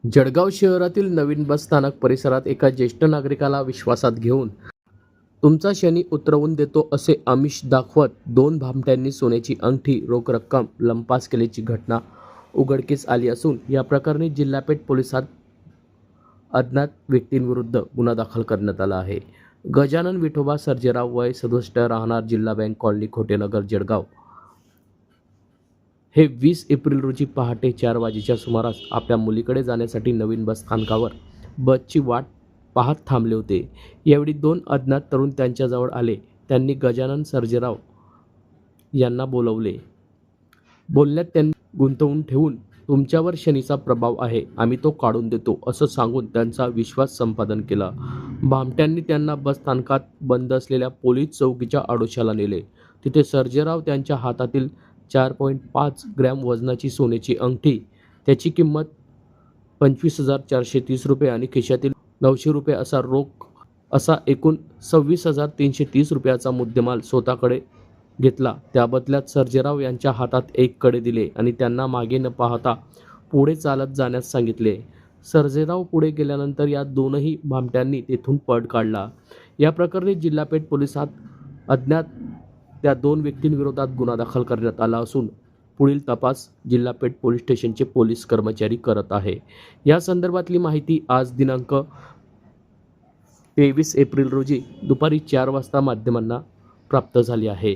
जळगाव शहरातील नवीन बस स्थानक परिसरात एका ज्येष्ठ नागरिकाला विश्वासात घेऊन तुमचा शनी उतरवून देतो असे आमिष दाखवत दोन भामट्यांनी सोन्याची अंगठी रोख रक्कम लंपास केल्याची घटना उघडकीस आली असून या प्रकरणी जिल्हापेठ पोलिसात अज्ञात व्यक्तींविरुद्ध गुन्हा दाखल करण्यात आला आहे। गजानन विठोबा सर्जेराव वय 67 राहणार जिल्हा बँक कॉलनी खोटेनगर जळगाव हे 20 एप्रिल रोजी पहाटे 4 वाजेच्या सुमारास आपल्या मुलीकडे जाण्यासाठी नवीन बस स्थानकावर बसची वाट पाहत थांबले होते। यावेळी दोन अज्ञात तरुण त्यांच्याजवळ आले। त्यांनी गजानन सर्जेराव यांना बोलवले। बोलण्यात त्यांनी गुंतवून ठेवून तुमच्यावर शनीचा प्रभाव आहे, आम्ही तो काढून देतो असं सांगून त्यांचा विश्वास संपादन केला। भामट्यांनी त्यांना बस स्थानकात बंद असलेल्या पोलीस चौकीच्या आडोशाला नेले। तिथे सर्जेराव त्यांच्या हातातील 4.5 ग्रॅम वजनाची सोन्याची अंगठी, त्याची किंमत 25,430 रुपये आणि खिशातील 900 रुपये असा एकूण 26,330 रुपयाचा मुद्देमाल स्वतःकडे घेतला। त्या बदल्यात सर्जेराव यांच्या हातात एक कडे दिले आणि त्यांना मागे न पाहता पुढे चालत जाण्यास सांगितले। सर्जेराव पुढे गेल्यानंतर या दोनही भामट्यांनी तेथून पळ काढला। या प्रकरणी जिल्हापेठ पोलिसात अज्ञात त्या दोन व्यक्तींविरोधात गुन्हा दाखल करण्यात आला असून पुढील तपास जिल्हापेठ पोलीस स्टेशनचे पोलीस कर्मचारी करत आहे। या संदर्भातली माहिती आज दिनांक 23 एप्रिल रोजी दुपारी 4 वाजता माध्यमांना प्राप्त झाली आहे।